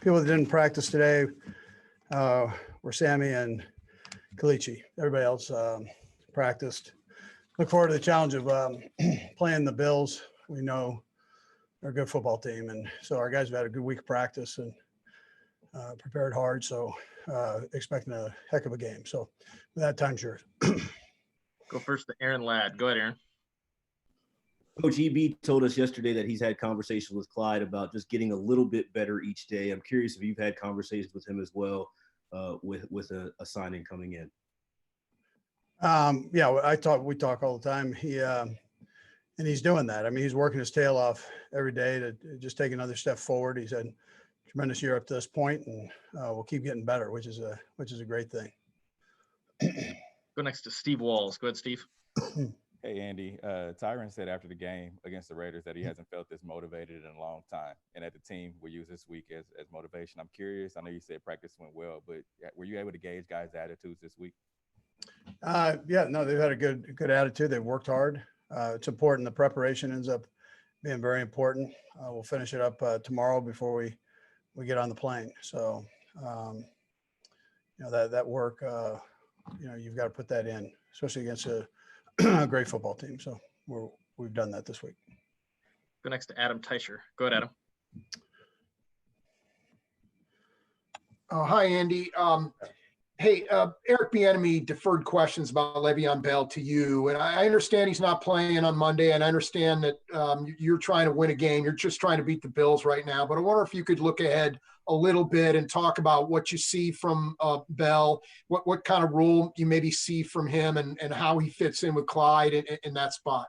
people that didn't practice today were Sammy and Kalichi. Everybody else practiced. Look forward to the challenge of playing the Bills. We know they're a good football team, and so our guys have had a good week of practice and prepared hard. So expecting a heck of a game. So with that, time's yours. Go first to Aaron Ladd. Go ahead, Aaron. Coach EB told us yesterday that he's had conversations with Clyde about just getting a little bit better each day. I'm curious if you've had conversations with him as well with a signing coming in. Yeah, we talk all the time. And he's doing that. I mean, he's working his tail off every day to just take another step forward. He's had a tremendous year up to this point, and we'll keep getting better, which is a great thing. Go next to Steve Walls. Go ahead, Steve. Hey, Andy. Tyron said after the game against the Raiders that he hasn't felt this motivated in a long time, and that the team will use this week as motivation. I'm curious. I know you said practice went well, but were you able to gauge guys' attitudes this week? Yeah, no, they've had a good attitude. They've worked hard. It's important. The preparation ends up being very important. We'll finish it up tomorrow before we get on the plane. So, that work, you've got to put that in, especially against a great football team. So we've done that this week. Go next to Adam Teicher. Go ahead, Adam. Hi, Andy. Hey, Eric Bieniemy deferred questions about Le'Veon Bell to you, and I understand he's not playing on Monday, and I understand that you're trying to win a game. You're just trying to beat the Bills right now, but I wonder if you could look ahead a little bit and talk about what you see from Bell, what kind of role you maybe see from him, and how he fits in with Clyde in that spot.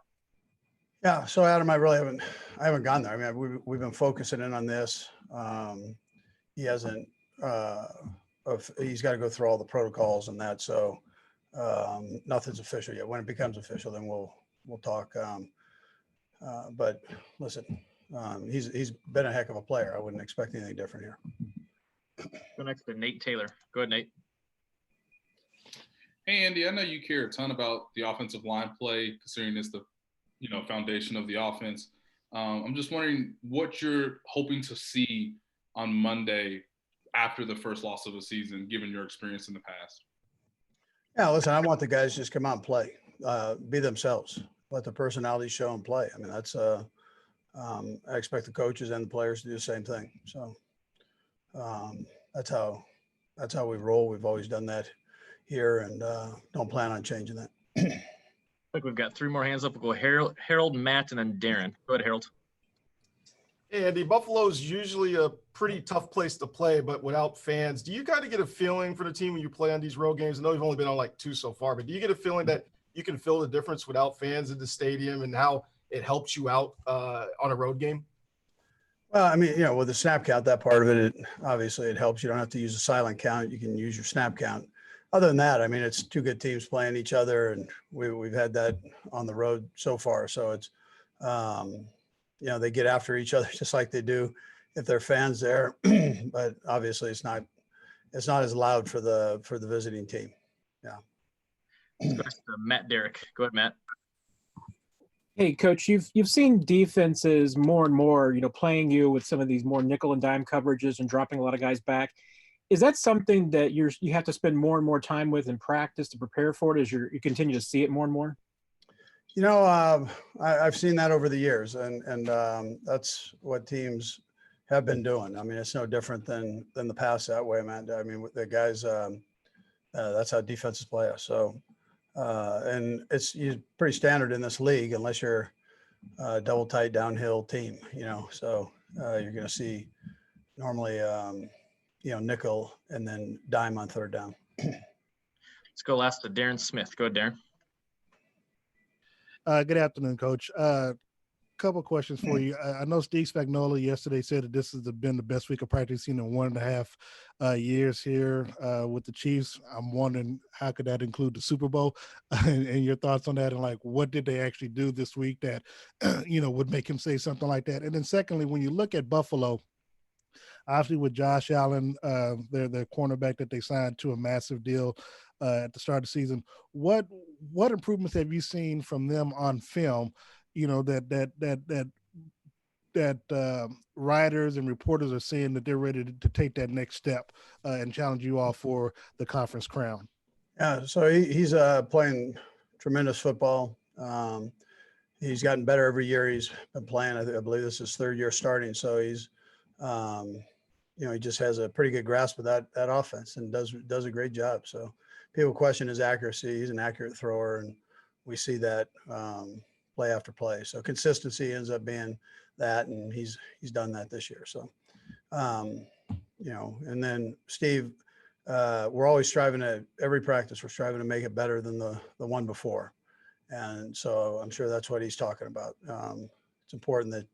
Yeah, so Adam, I haven't gone there. I mean, we've been focusing in on this. He hasn't. He's got to go through all the protocols and that. So nothing's official yet. When it becomes official, then we'll talk. But listen, he's been a heck of a player. I wouldn't expect anything different here. Go next to Nate Taylor. Go ahead, Nate. Hey, Andy, I know you care a ton about the offensive line play, considering it's the foundation of the offense. I'm just wondering what you're hoping to see on Monday after the first loss of the season, given your experience in the past. Yeah, listen, I want the guys to just come out and play, be themselves, let the personalities show and play. I mean, that's I expect the coaches and the players to do the same thing. So that's how we roll. We've always done that here, and don't plan on changing that. I think we've got three more hands up. We'll go Harold, Matt, and then Darren. Go ahead, Harold. Hey, Andy, Buffalo's usually a pretty tough place to play, but without fans, do you kind of get a feeling for the team when you play on these road games? I know you've only been on like 2 so far, but do you get a feeling that you can feel the difference without fans in the stadium and how it helps you out on a road game? Well, I mean, with the snap count, that part of it obviously it helps. You don't have to use a silent count. You can use your snap count. Other than that, I mean, it's 2 good teams playing each other, and we've had that on the road so far. So it's, they get after each other just like they do if they're fans there. But obviously, it's not as loud for the visiting team. Yeah. Matt Derrick. Go ahead, Matt. Hey, Coach, you've seen defenses more and more, playing you with some of these more nickel and dime coverages and dropping a lot of guys back. Is that something that you have to spend more and more time with in practice to prepare for it as you continue to see it more and more? I've seen that over the years, and that's what teams have been doing. I mean, it's no different than the past that way, man. I mean, the guys, that's how defenses play us. So, and it's pretty standard in this league, unless you're a double tight downhill team, So you're going to see normally, nickel and then dime on third down. Let's go last to Darren Smith. Go ahead, Darren. Good afternoon, Coach. Couple questions for you. I know Steve Spagnuolo yesterday said that this has been the best week of practicing in 1.5 years here with the Chiefs. I'm wondering how could that include the Super Bowl and your thoughts on that, and like what did they actually do this week that would make him say something like that? And then secondly, when you look at Buffalo, obviously with Josh Allen, their cornerback that they signed to a massive deal at the start of the season, what improvements have you seen from them on film? That that writers and reporters are saying that they're ready to take that next step and challenge you all for the conference crown? Yeah, so he's playing tremendous football. He's gotten better every year he's been playing. I believe this is his third year starting. So he's, he just has a pretty good grasp of that offense and does a great job. So people question his accuracy. He's an accurate thrower, and we see that play after play. So consistency ends up being that, and he's done that this year. So, and then Steve, we're always striving to every practice. We're striving to make it better than the one before. And so I'm sure that's what he's talking about. It's important that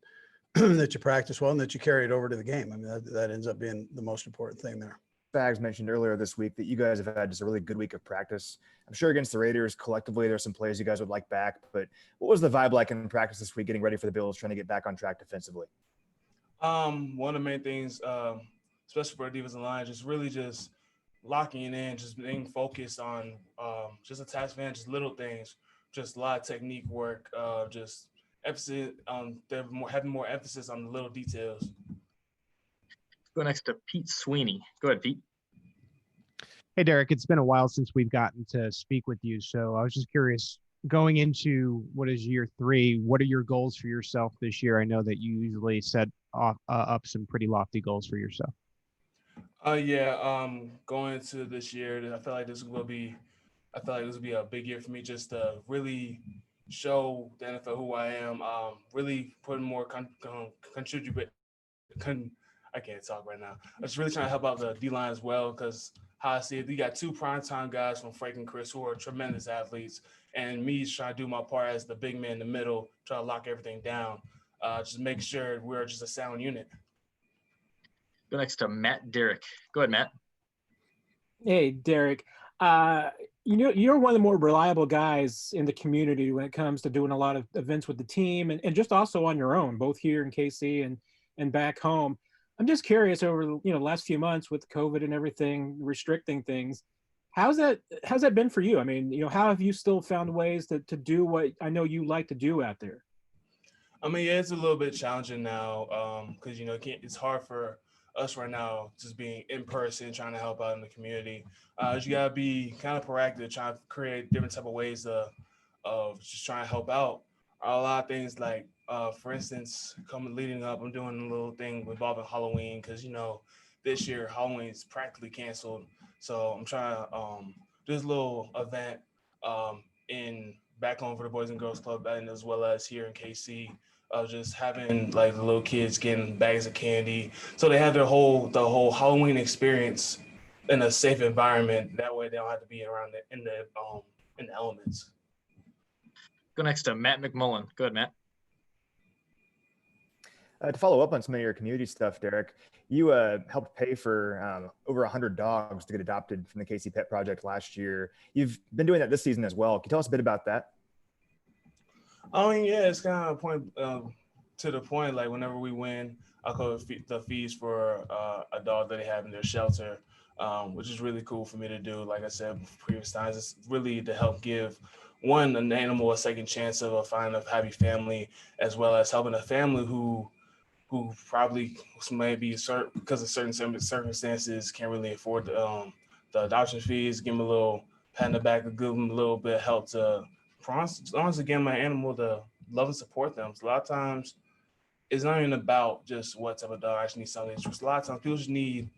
that you practice well and that you carry it over to the game. I mean, that ends up being the most important thing there. Fags mentioned earlier this week that you guys have had just a really good week of practice. I'm sure against the Raiders, collectively, there's some plays you guys would like back, but what was the vibe like in practice this week, getting ready for the Bills, trying to get back on track defensively? One of the main things, especially for our defensive line, just locking it in, just being focused on just attacks, man, just little things, just a lot of technique work, just emphasis on having more emphasis on the little details. Go next to Pete Sweeney. Go ahead, Pete. Hey, Derrick, it's been a while since we've gotten to speak with you. So I was just curious, going into what is year 3, what are your goals for yourself this year? I know that you usually set up some pretty lofty goals for yourself. Going into this year, I feel like this will be a big year for me, just to really show the NFL who I am, really putting more I can't talk right now. I'm just really trying to help out the D-line as well, because how I see it, we got 2 primetime guys from Frank and Chris who are tremendous athletes, and me trying to do my part as the big man in the middle, try to lock everything down, just make sure we're just a sound unit. Go next to Matt Derrick. Go ahead, Matt. Hey, Derrick. You're one of the more reliable guys in the community when it comes to doing a lot of events with the team and just also on your own, both here in KC and back home. I'm just curious, over the last few months with COVID and everything restricting things, how's that been for you? I mean, how have you still found ways to do what I know you like to do out there? I mean, yeah, it's a little bit challenging now because it's hard for us right now, just being in person, trying to help out in the community. You gotta be kind of proactive, trying to create different type of ways of just trying to help out. A lot of things like, for instance, leading up, I'm doing a little thing involving Halloween because this year Halloween is practically canceled. So I'm trying to do this little event in back home for the Boys and Girls Club, and as well as here in KC. Just having like the little kids getting bags of candy, so they have the whole Halloween experience in a safe environment. That way, they don't have to be around in the elements. Go next to Matt McMullen. Go ahead, Matt. To follow up on some of your community stuff, Derrick, you helped pay for over 100 dogs to get adopted from the KC Pet Project last year. You've been doing that this season as well. Can you tell us a bit about that? It's kind of to the point, like whenever we win, I'll cover the fees for a dog that they have in their shelter, which is really cool for me to do. Like I said previous times, it's really to help give an animal a second chance of finding a happy family, as well as helping a family who probably maybe because of certain circumstances can't really afford the adoption fees. Give them a little pat in the back, give them a little bit of help to honestly give my animal the love and support them. So a lot of times it's not even about just what type of dog actually needs something. It's just a lot of times people just need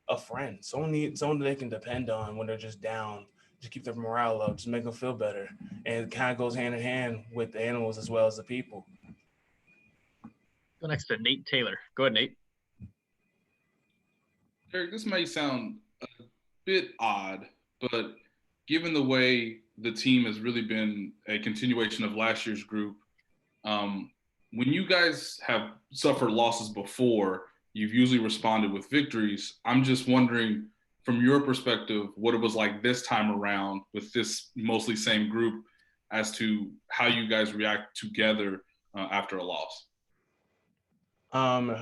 a friend, someone that they can depend on when they're just down, just keep their morale up, just make them feel better. And it kind of goes hand in hand with the animals as well as the people. Go next to Nate Taylor. Go ahead, Nate. Derrick, this may sound a bit odd, but given the way the team has really been a continuation of last year's group, when you guys have suffered losses before, you've usually responded with victories. I'm just wondering, from your perspective, what it was like this time around with this mostly same group as to how you guys react together after a loss. I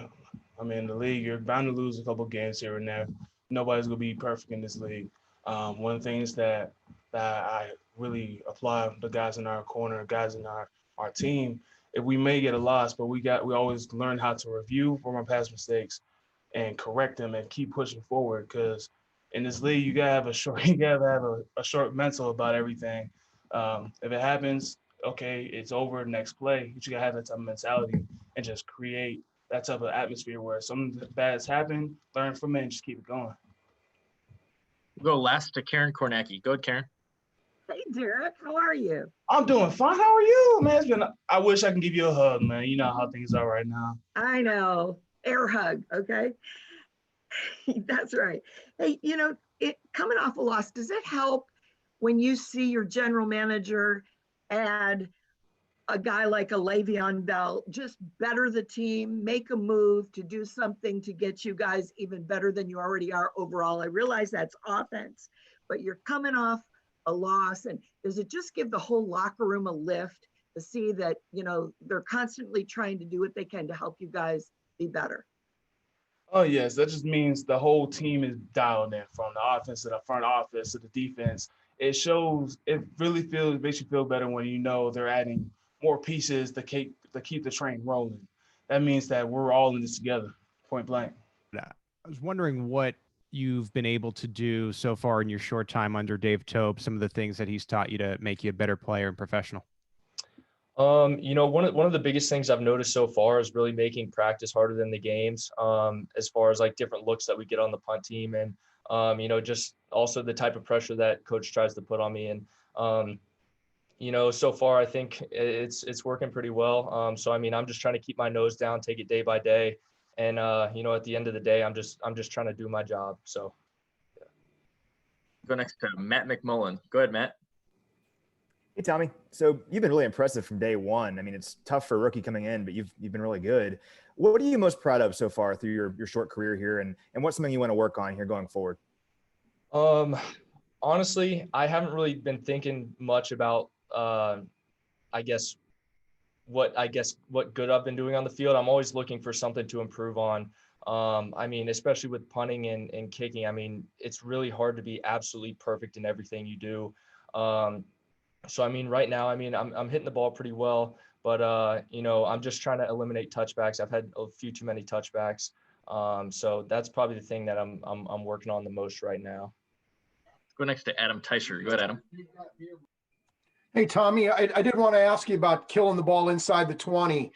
mean, the league, you're bound to lose a couple games here and there. Nobody's going to be perfect in this league. One of the things that I really applaud the guys in our corner, guys in our team, if we may get a loss, but we always learn how to review from our past mistakes and correct them and keep pushing forward. Because in this league, you gotta have a short, a short mental about everything. If it happens, okay, it's over. Next play, but you gotta have that type of mentality and just create that type of atmosphere where something bad has happened, learn from it, and just keep it going. We'll go last to Karen Kornacki. Go ahead, Karen. Hey, Derrick, how are you? I'm doing fine. How are you, man? I wish I can give you a hug, man. You know how things are right now. I know. Air hug, okay? That's right. Hey, coming off a loss, does it help when you see your general manager add a guy like a Le'Veon Bell, just better the team, make a move to do something to get you guys even better than you already are overall? I realize that's offense, but you're coming off a loss. And does it just give the whole locker room a lift to see that, they're constantly trying to do what they can to help you guys be better? Oh, yes. That just means the whole team is dialed in, from the offense to the front office to the defense. It makes you feel better when you know they're adding more pieces to keep the train rolling. That means that we're all in this together, point blank. I was wondering what you've been able to do so far in your short time under Dave Tobe, some of the things that he's taught you to make you a better player and professional. One of the biggest things I've noticed so far is really making practice harder than the games, as far as like different looks that we get on the punt team, and just also the type of pressure that coach tries to put on me. And so far I think it's working pretty well. So I mean, I'm just trying to keep my nose down, take it day by day, and at the end of the day, I'm just trying to do my job. So yeah. Go next to Matt McMullen. Go ahead, Matt. Hey, Tommy. So you've been really impressive from day one. I mean, it's tough for a rookie coming in, but you've been really good. What are you most proud of so far through your short career here, and what's something you want to work on here going forward? Honestly, I haven't really been thinking much about, what good I've been doing on the field. I'm always looking for something to improve on. I mean, especially with punting and kicking, I mean, it's really hard to be absolutely perfect in everything you do. So, I mean, right now, I mean, I'm hitting the ball pretty well, but, I'm just trying to eliminate touchbacks. I've had a few too many touchbacks. So that's probably the thing that I'm working on the most right now. Let's go next to Adam Teicher. Go ahead, Adam. Hey, Tommy, I did want to ask you about killing the ball inside the 20.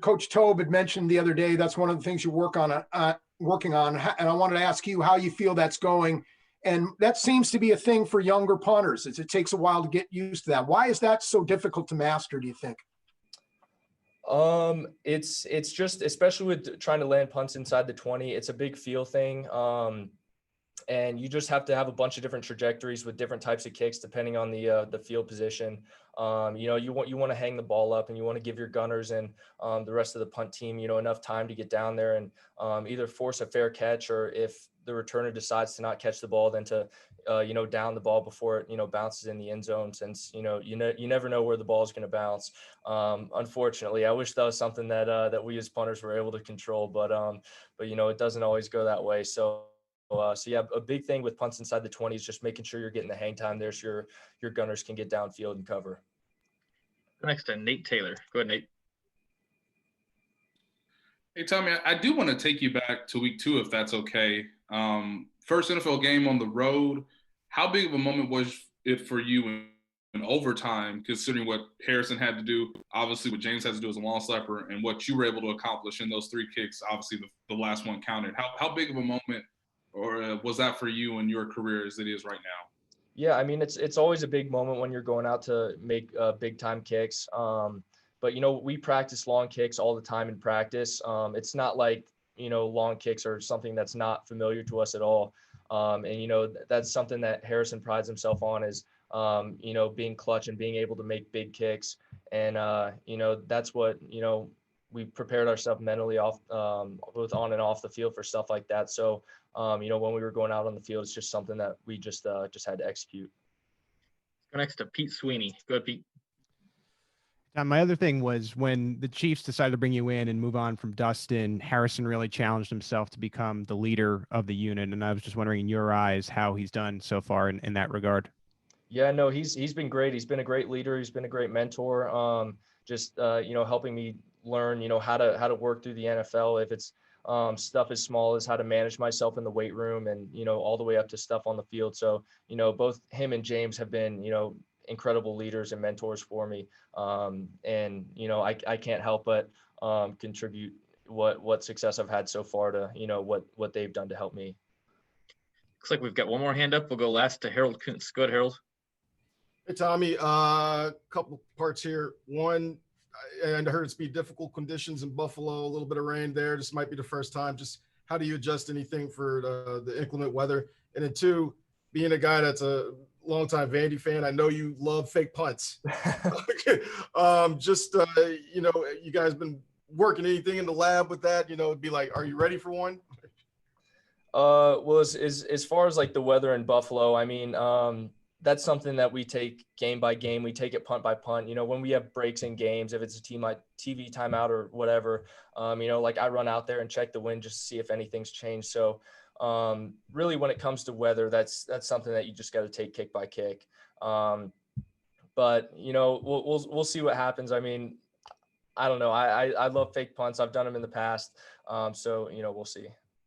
Coach Tobe had mentioned the other day that's one of the things you working on, and I wanted to ask you how you feel that's going. And that seems to be a thing for younger punters. It takes a while to get used to that. Why is that so difficult to master, do you think? It's just, especially with trying to land punts inside the 20, it's a big feel thing. And you just have to have a bunch of different trajectories with different types of kicks depending on the field position. You want to hang the ball up, and you want to give your gunners and the rest of the punt team, enough time to get down there and either force a fair catch, or if the returner decides to not catch the ball, then to down the ball before it bounces in the end zone, since you never know where the ball is going to bounce. Unfortunately, I wish that was something that we as punters were able to control, but it doesn't always go that way. So yeah, a big thing with punts inside the 20 is just making sure you're getting the hang time there, so your gunners can get downfield and cover. Go next to Nate Taylor. Go ahead, Nate. Hey, Tommy, I do want to take you back to week 2, if that's okay. First NFL game on the road. How big of a moment was it for you in overtime, considering what Harrison had to do, obviously what James has to do as a long snapper, and what you were able to accomplish in those 3 kicks? Obviously, the last one counted. How big of a moment or was that for you in your career as it is right now? Yeah, I mean, it's always a big moment when you're going out to make big time kicks. But we practice long kicks all the time in practice. It's not like long kicks are something that's not familiar to us at all. And that's something that Harrison prides himself on, is being clutch and being able to make big kicks. And that's what we prepared ourselves mentally off both on and off the field for stuff like that. So when we were going out on the field, it's just something that we just had to execute. Let's go next to Pete Sweeney. Go ahead, Pete. My other thing was when the Chiefs decided to bring you in and move on from Dustin, Harrison really challenged himself to become the leader of the unit. And I was just wondering, in your eyes, how he's done so far in that regard. Yeah, no, he's been great. He's been a great leader. He's been a great mentor. just helping me learn how to work through the NFL. If it's stuff as small as how to manage myself in the weight room, and all the way up to stuff on the field. So both him and James have been incredible leaders and mentors for me. And I can't help but contribute what success I've had so far to what they've done to help me. Looks like we've got one more hand up. We'll go last to Harold Kuntz. Go ahead, Harold. Hey, Tommy, couple parts here. One, I heard it's be difficult conditions in Buffalo, a little bit of rain there. This might be the first time. Just how do you adjust anything for the inclement weather? And then two, being a guy that's a longtime Vandy fan, I know you love fake punts. You guys been working anything in the lab with that? It'd be like, are you ready for one? Well, as far as like the weather in Buffalo, I mean, that's something that we take game by game. We take it punt by punt. When we have breaks in games, if it's a TV timeout or whatever, like I run out there and check the wind just to see if anything's changed. So really, when it comes to weather, that's something that you just got to take kick by kick. But we'll see what happens. I mean, I don't know. I love fake punts. I've done them in the past. So we'll see.